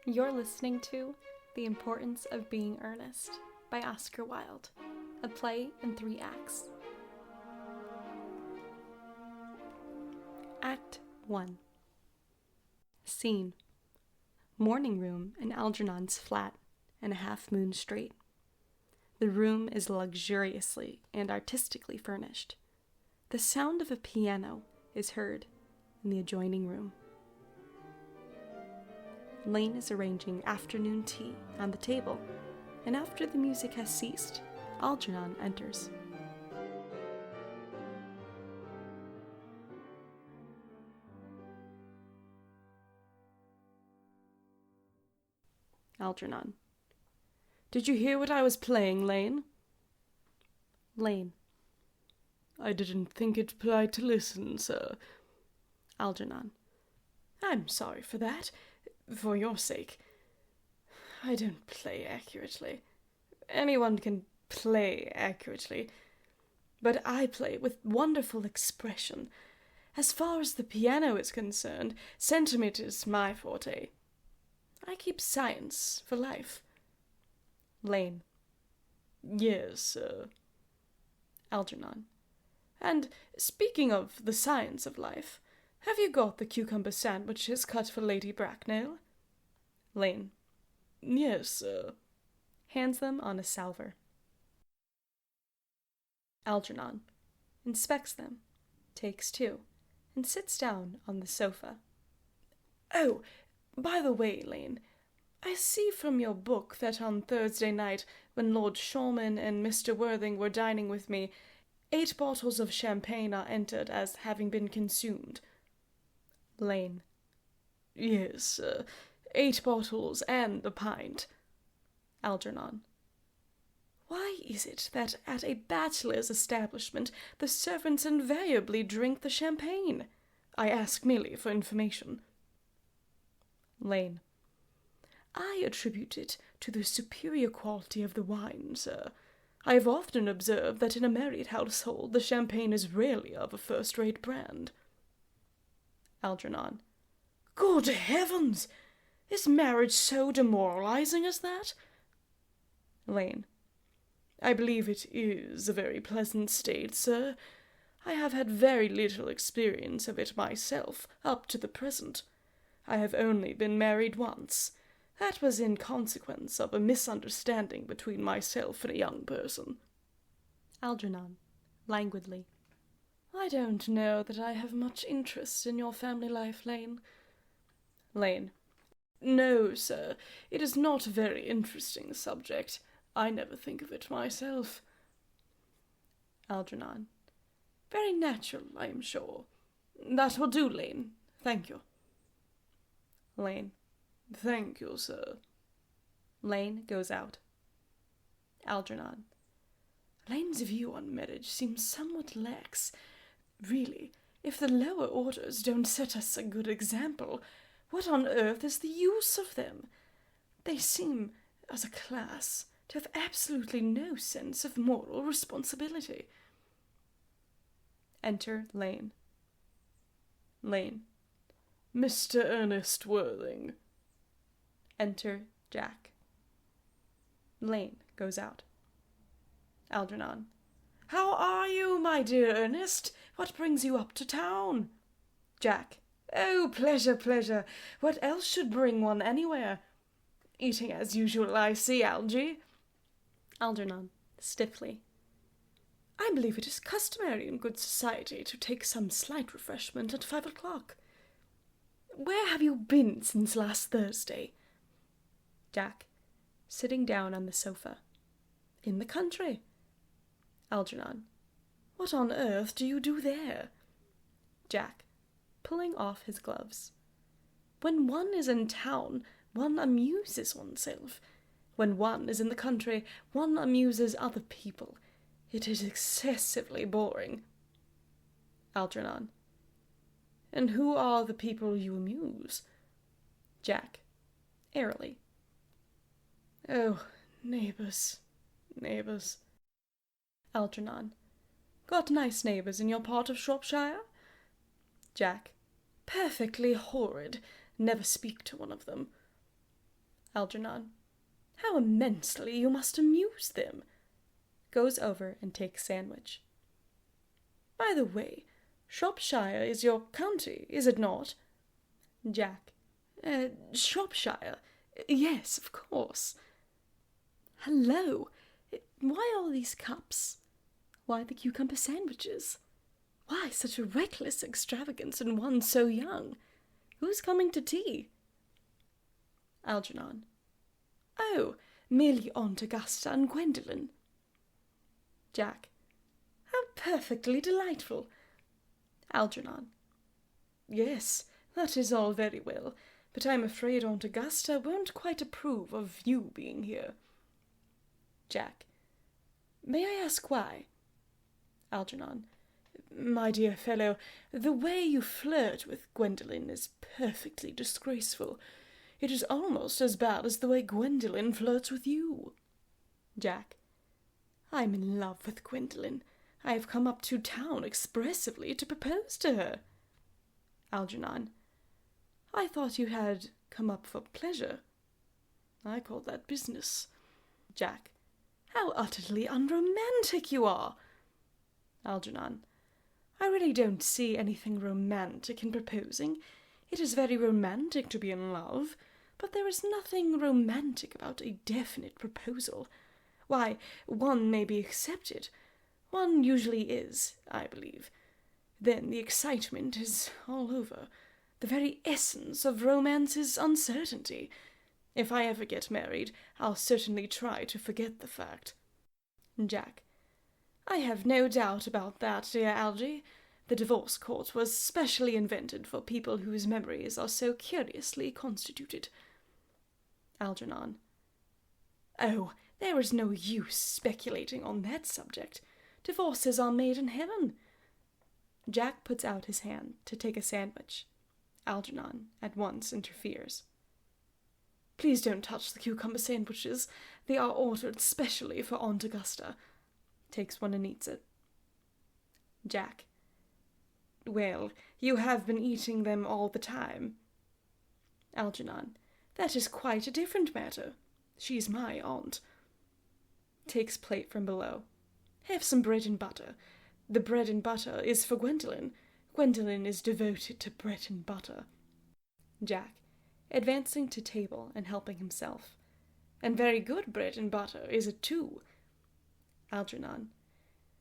You're listening to The Importance of Being Earnest by Oscar Wilde, a play in 3 acts. Act 1. Scene: morning room in Algernon's flat and a half-moon straight. The room is luxuriously and artistically furnished. The sound of a piano is heard in the adjoining room. Lane is arranging afternoon tea on the table, and after the music has ceased, Algernon enters. Algernon: Did you hear what I was playing, Lane? Lane: I didn't think it polite to listen, sir. Algernon: I'm sorry for that. For your sake. I don't play accurately. Anyone can play accurately. But I play with wonderful expression. As far as the piano is concerned, sentiment is my forte. I keep science for life. Lane: Yes, sir. Algernon: And speaking of the science of life, have you got the cucumber sandwiches cut for Lady Bracknell? Lane: Yes, sir. hands them on a salver. Algernon inspects them, takes 2, and sits down on the sofa. Oh, by the way, Lane, I see from your book that on Thursday night, when Lord Shorman and Mr. Worthing were dining with me, 8 bottles of champagne are entered as having been consumed. Lane: Yes, sir. 8 bottles and a pint. Algernon: Why is it that at a bachelor's establishment the servants invariably drink the champagne? I ask merely for information. Lane: I attribute it to the superior quality of the wine, sir. I have often observed that in a married household the champagne is rarely of a first-rate brand. Algernon: Good heavens! Is marriage so demoralizing as that? Lane: I believe it is a very pleasant state, sir. I have had very little experience of it myself, up to the present. I have only been married once. That was in consequence of a misunderstanding between myself and a young person. Algernon languidly: I don't know that I have much interest in your family life, Lane. Lane: No, sir, it is not a very interesting subject. I never think of it myself. Algernon: Very natural, I am sure. That will do, Lane. Thank you. Lane: Thank you, sir. Lane goes out. Algernon: Lane's view on marriage seems somewhat lax. Really, if the lower orders don't set us a good example, what on earth is the use of them? They seem, as a class, to have absolutely no sense of moral responsibility. Enter Lane. Lane: Mr. Earnest Worthing. Enter Jack. Lane goes out. Algernon: How are you, my dear Ernest? What brings you up to town? Jack: Oh, pleasure, pleasure. What else should bring one anywhere? Eating as usual, I see, Algy. Algernon stiffly: I believe it is customary in good society to take some slight refreshment at 5 o'clock. Where have you been since last Thursday? Jack sitting down on the sofa: In the country. Algernon: What on earth do you do there? Jack pulling off his gloves: When one is in town, one amuses oneself. When one is in the country, one amuses other people. It is excessively boring. Algernon: And who are the people you amuse? Jack airily: Oh, neighbours. Algernon: Got nice neighbours in your part of Shropshire? Jack: Perfectly horrid. Never speak to one of them. Algernon. How immensely you must amuse them. Goes over and takes sandwich. By the way, Shropshire is your county, is it not? Jack. Shropshire. Yes, of course. Hello. Why all these cups? Why the cucumber sandwiches? Why such a reckless extravagance in one so young? Who's coming to tea? Algernon. Oh, merely Aunt Augusta and Gwendolen. Jack. How perfectly delightful. Algernon. Yes, that is all very well, but I'm afraid Aunt Augusta won't quite approve of you being here. Jack. May I ask why? Algernon. My dear fellow, the way you flirt with Gwendolen is perfectly disgraceful. It is almost as bad as the way Gwendolen flirts with you. Jack. I'm in love with Gwendolen. I have come up to town expressly to propose to her. Algernon. I thought you had come up for pleasure. I call that business. Jack. How utterly unromantic you are. Algernon. I really don't see anything romantic in proposing. It is very romantic to be in love, but there is nothing romantic about a definite proposal. Why, one may be accepted. One usually is, I believe. Then the excitement is all over. The very essence of romance is uncertainty. If I ever get married, I'll certainly try to forget the fact. Jack. I have no doubt about that, dear Algy. The divorce court was specially invented for people whose memories are so curiously constituted. Algernon. Oh, there is no use speculating on that subject. Divorces are made in heaven. Jack puts out his hand to take a sandwich. Algernon at once interferes. Please don't touch the cucumber sandwiches. They are ordered specially for Aunt Augusta. Takes one and eats it. Jack. Well, you have been eating them all the time. Algernon. That is quite a different matter. She's my aunt. Takes plate from below. Have some bread and butter. The bread and butter is for Gwendolen. Gwendolen is devoted to bread and butter. Jack, advancing to table and helping himself. And very good bread and butter, is it too? Algernon.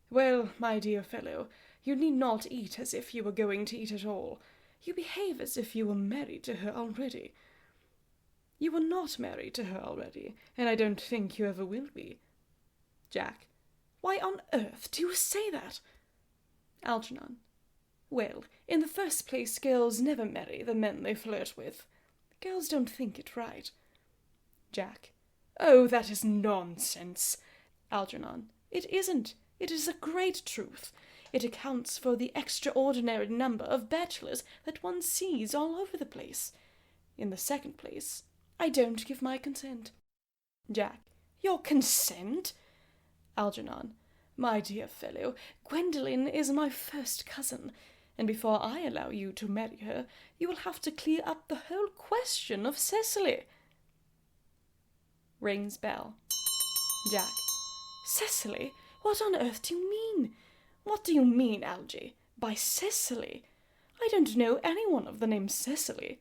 Well, my dear fellow, you need not eat as if you were going to eat at all. You behave as if you were married to her already. You were not married to her already, and I don't think you ever will be. Jack. Why on earth do you say that? Algernon. Well, in the first place, girls never marry the men they flirt with. Girls don't think it right. Jack. Oh, that is nonsense. Algernon. It isn't. It is a great truth. It accounts for the extraordinary number of bachelors that one sees all over the place. In the second place, I don't give my consent. Jack. Your consent? Algernon. My dear fellow, Gwendolen is my first cousin, and before I allow you to marry her, you will have to clear up the whole question of Cecily. Rings bell. Jack. Cecily? What on earth do you mean? What do you mean, Algy, by Cecily? I don't know anyone of the name Cecily.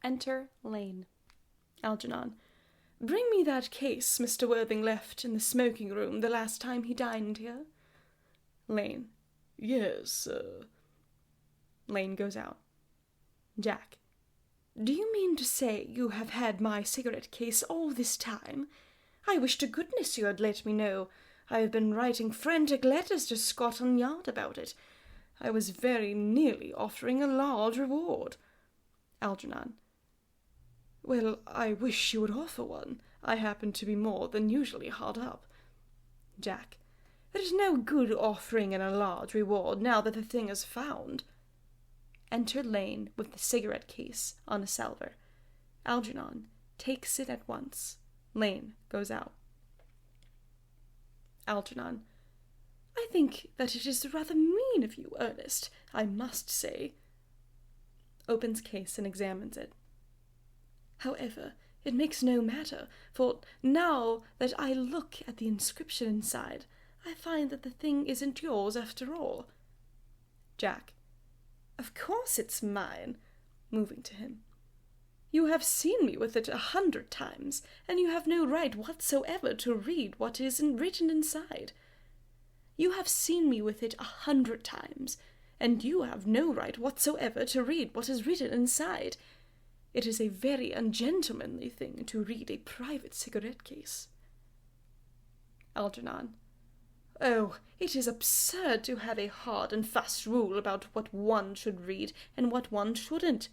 Enter Lane. Algernon. Bring me that case Mr. Worthing left in the smoking room the last time he dined here. Lane. Yes, sir. Lane goes out. Jack. Do you mean to say you have had my cigarette case all this time? I wish to goodness you had let me know. I have been writing frantic letters to Scotland Yard about it. I was very nearly offering a large reward. Algernon. Well, I wish you would offer one. I happen to be more than usually hard up. Jack. There is no good offering in a large reward now that the thing is found. Enter Lane with the cigarette case on a salver. Algernon takes it at once. Lane goes out. Algernon. I think that it is rather mean of you, Ernest, I must say. Opens case and examines it. However, It makes no matter, for now that I look at the inscription inside, I find that the thing isn't yours after all. Jack. Of course it's mine. Moving to him. You have seen me with it 100 times, and you have no right whatsoever to read what is written inside. You have seen me with it 100 times, and you have no right whatsoever to read what is written inside. It is a very ungentlemanly thing to read a private cigarette case. Algernon. Oh, it is absurd to have a hard and fast rule about what one should read and what one shouldn't.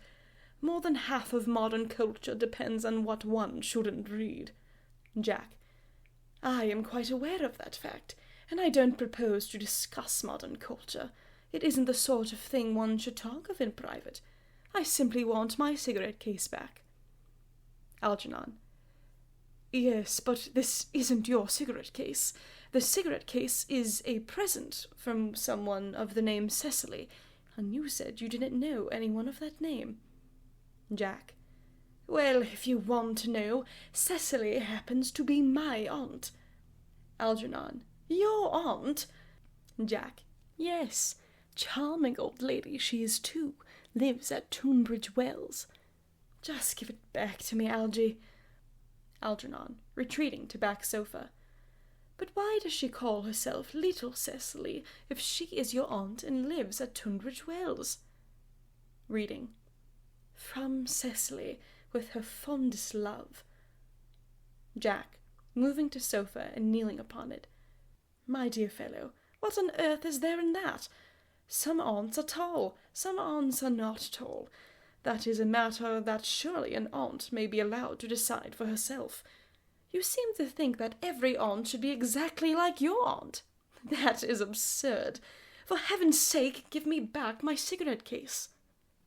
More than half of modern culture depends on what one shouldn't read. Jack. I am quite aware of that fact, and I don't propose to discuss modern culture. It isn't the sort of thing one should talk of in private. I simply want my cigarette case back. Algernon. Yes, but this isn't your cigarette case. The cigarette case is a present from someone of the name Cecily, and you said you didn't know anyone of that name. Jack. Well, if you want to know, Cecily happens to be my aunt. Algernon. Your aunt? Jack. Yes, charming old lady she is too. Lives at Tunbridge Wells. Just give it back to me, Algy. Algernon, retreating to back sofa. But why does she call herself Little Cecily if she is your aunt and lives at Tunbridge Wells? Reading. From Cecily, with her fondest love. Jack, moving to sofa and kneeling upon it. My dear fellow, what on earth is there in that? Some aunts are tall, some aunts are not tall. That is a matter that surely an aunt may be allowed to decide for herself. You seem to think that every aunt should be exactly like your aunt. That is absurd. For heaven's sake, give me back my cigarette case.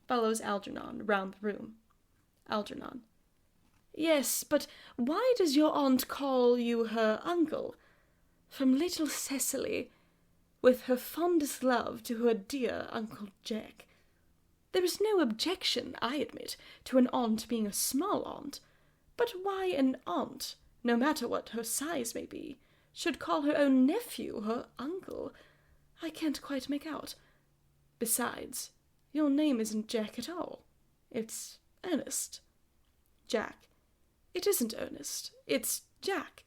Follows Algernon round the room. Algernon. Yes, but why does your aunt call you her uncle? From little Cecily, with her fondest love to her dear Uncle Jack. There is no objection, I admit, to an aunt being a small aunt, but why an aunt, no matter what her size may be, should call her own nephew her uncle, I can't quite make out. Besides, your name isn't Jack at all. It's Earnest. Jack. It isn't Earnest. It's Jack.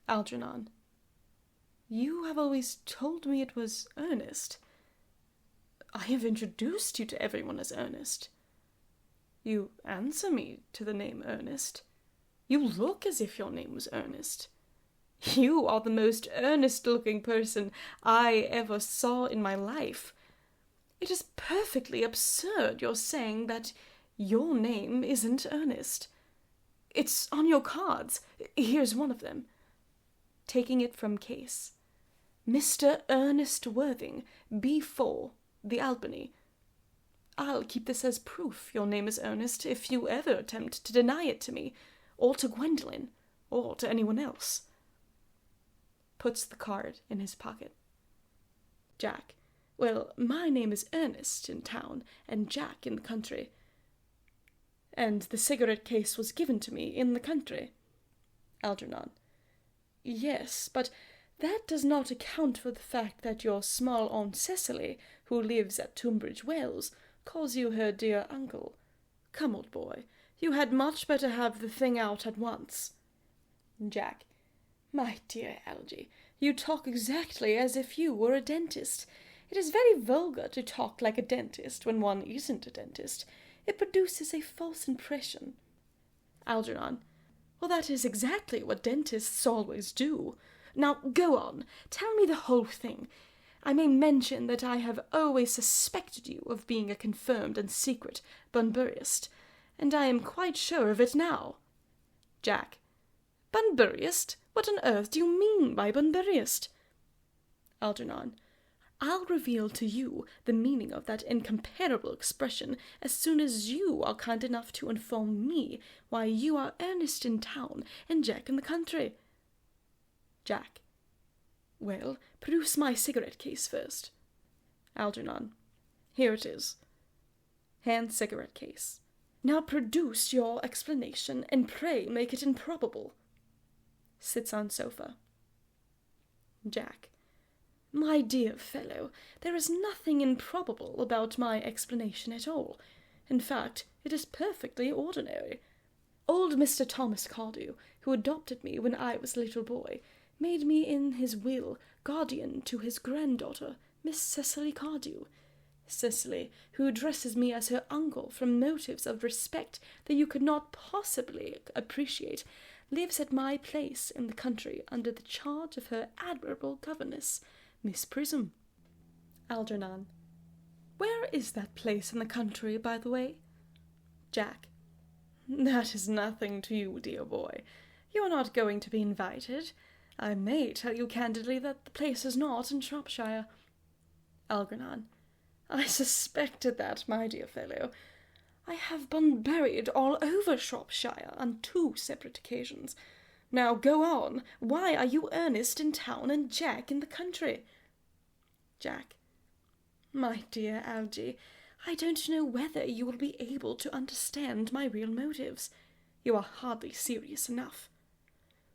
Algernon. You have always told me it was Earnest. I have introduced you to everyone as Earnest. You answer me to the name Earnest. You look as if your name was Earnest. You are the most earnest-looking person I ever saw in my life. It is perfectly absurd your saying that your name isn't Earnest. It's on your cards. Here's one of them. Taking it from case. Mr. Ernest Worthing, B4, the Albany. I'll keep this as proof your name is Ernest if you ever attempt to deny it to me, or to Gwendolen, or to anyone else. Puts the card in his pocket. Jack. Well, my name is Earnest in town, and Jack in the country. And the cigarette case was given to me in the country. Algernon. Yes, but that does not account for the fact that your small Aunt Cecily, who lives at Tunbridge Wells, calls you her dear uncle. Come, old boy, you had much better have the thing out at once. Jack. My dear Algy, you talk exactly as if you were a dentist. It is very vulgar to talk like a dentist when one isn't a dentist. It produces a false impression. Algernon. Well, that is exactly what dentists always do. Now, go on. Tell me the whole thing. I may mention that I have always suspected you of being a confirmed and secret Bunburyist, and I am quite sure of it now. Jack. Bunburyist? What on earth do you mean by Bunburyist? Algernon. I'll reveal to you the meaning of that incomparable expression as soon as you are kind enough to inform me why you are Ernest in town and Jack in the country. Jack. Well, produce my cigarette case first. Algernon. Here it is. Hand cigarette case. Now produce your explanation, and pray make it improbable. Sits on sofa. Jack. My dear fellow, there is nothing improbable about my explanation at all. In fact, it is perfectly ordinary. Old Mr. Thomas Cardew, who adopted me when I was a little boy, made me in his will guardian to his granddaughter, Miss Cecily Cardew. Cecily, who addresses me as her uncle from motives of respect that you could not possibly appreciate, lives at my place in the country under the charge of her admirable governess, Miss Prism. Algernon. Where is that place in the country, by the way? Jack. That is nothing to you, dear boy. You are not going to be invited. I may tell you candidly that the place is not in Shropshire. Algernon. I suspected that, my dear fellow. I have been buried all over Shropshire on 2 separate occasions. Now go on. Why are you Ernest in town and Jack in the country? Jack. My dear Algy, I don't know whether you will be able to understand my real motives. You are hardly serious enough.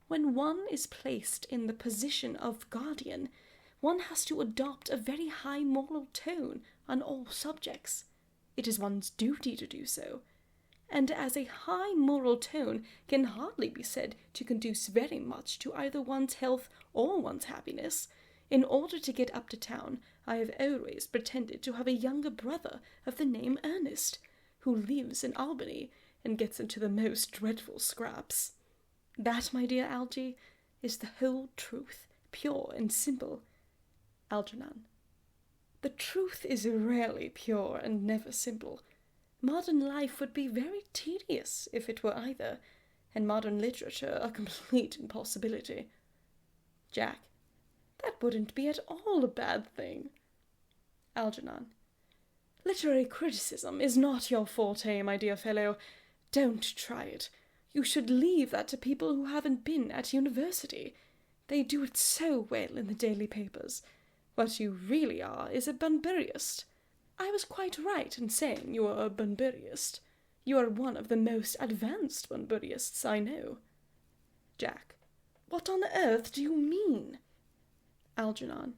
When one is placed in the position of guardian, one has to adopt a very high moral tone on all subjects. It is one's duty to do so. And as a high moral tone can hardly be said to conduce very much to either one's health or one's happiness, in order to get up to town, I have always pretended to have a younger brother of the name Earnest, who lives in Albany and gets into the most dreadful scraps. That, my dear Algy, is the whole truth, pure and simple. Algernon. The truth is rarely pure and never simple. Modern life would be very tedious if it were either, and modern literature a complete impossibility. Jack. That wouldn't be at all a bad thing. Algernon. Literary criticism is not your forte, my dear fellow. Don't try it. You should leave that to people who haven't been at university. They do it so well in the daily papers. What you really are is a Bunburyist. I was quite right in saying you are a Bunburyist. You are one of the most advanced Bunburyists I know. Jack. What on earth do you mean? Algernon.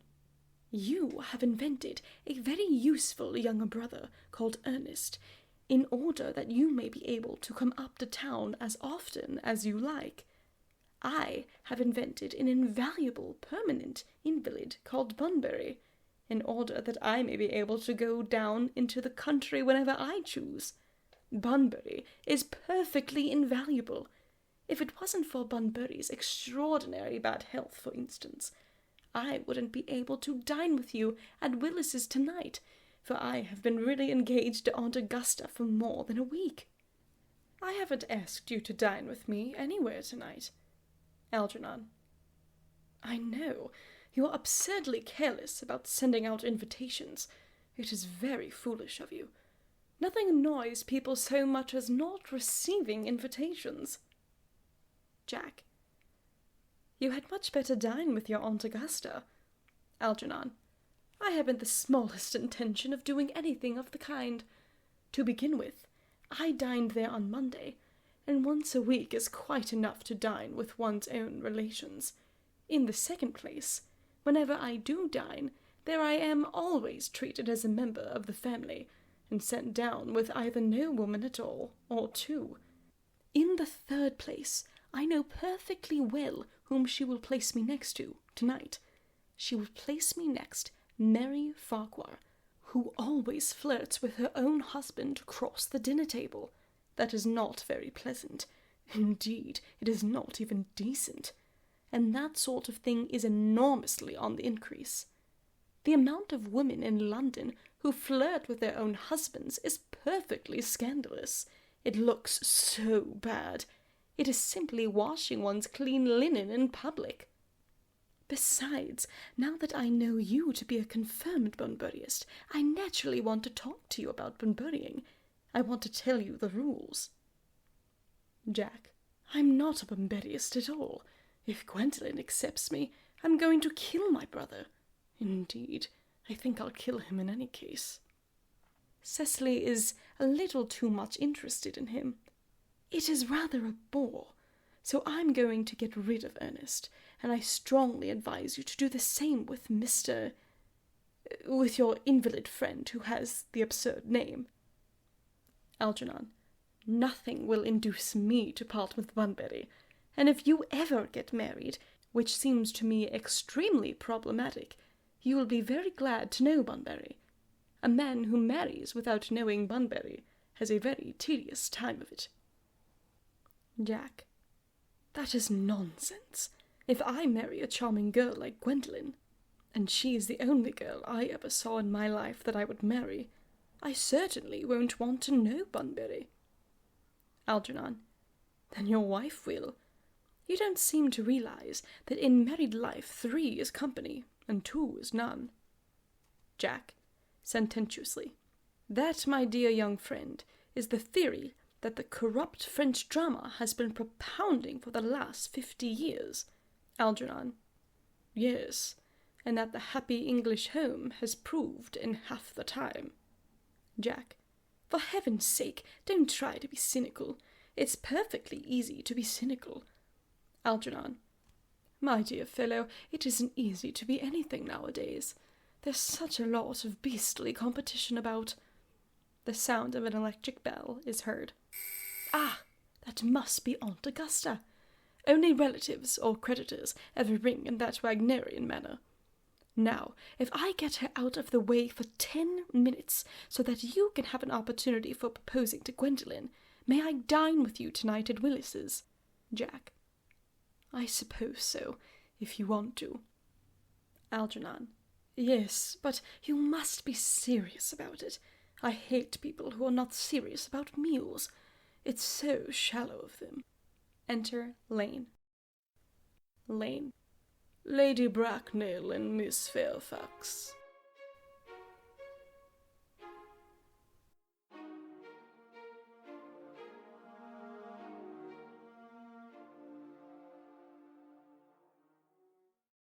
You have invented a very useful younger brother called Earnest, in order that you may be able to come up to town as often as you like. I have invented an invaluable permanent invalid called Bunbury, in order that I may be able to go down into the country whenever I choose. Bunbury is perfectly invaluable. If it wasn't for Bunbury's extraordinary bad health, for instance, I wouldn't be able to dine with you at Willis's tonight, for I have been really engaged to Aunt Augusta for more than a week. I haven't asked you to dine with me anywhere tonight. Algernon. I know. You are absurdly careless about sending out invitations. It is very foolish of you. Nothing annoys people so much as not receiving invitations. Jack. You had much better dine with your Aunt Augusta. Algernon. I haven't the smallest intention of doing anything of the kind. To begin with, I dined there on Monday, and once a week is quite enough to dine with one's own relations. In the second place, whenever I do dine, there I am always treated as a member of the family, and sent down with either no woman at all, or 2. In the third place, I know perfectly well whom she will place me next to, tonight. She will place me next Mary Farquhar, who always flirts with her own husband across the dinner table. That is not very pleasant. Indeed, it is not even decent. And that sort of thing is enormously on the increase. The amount of women in London who flirt with their own husbands is perfectly scandalous. It looks so bad. It is simply washing one's clean linen in public. Besides, now that I know you to be a confirmed Bunburyist, I naturally want to talk to you about Bunburying. I want to tell you the rules. Jack. I'm not a Bunburyist at all. If Gwendolen accepts me, I'm going to kill my brother. Indeed, I think I'll kill him in any case. Cecily is a little too much interested in him. It is rather a bore, so I'm going to get rid of Ernest, and I strongly advise you to do the same with with your invalid friend who has the absurd name. Algernon. Nothing will induce me to part with Bunbury, and if you ever get married, which seems to me extremely problematic, you will be very glad to know Bunbury. A man who marries without knowing Bunbury has a very tedious time of it. Jack. That is nonsense. If I marry a charming girl like Gwendolen, and she is the only girl I ever saw in my life that I would marry, I certainly won't want to know Bunbury. Algernon. Then your wife will. You don't seem to realize that in married life 3 is company, and 2 is none. Jack, sententiously. That, my dear young friend, is the theory that the corrupt French drama has been propounding for the last 50 years. Algernon. Yes, and that the happy English home has proved in half the time. Jack. For heaven's sake, don't try to be cynical. It's perfectly easy to be cynical. Algernon. My dear fellow, it isn't easy to be anything nowadays. There's such a lot of beastly competition about. The sound of an electric bell is heard. Ah, that must be Aunt Augusta. Only relatives or creditors ever ring in that Wagnerian manner. Now, if I get her out of the way for 10 minutes so that you can have an opportunity for proposing to Gwendolen, may I dine with you tonight at Willis's? Jack. I suppose so, if you want to. Algernon. Yes, but you must be serious about it. I hate people who are not serious about meals. It's so shallow of them. Enter Lane. Lane. Lady Bracknell and Miss Fairfax.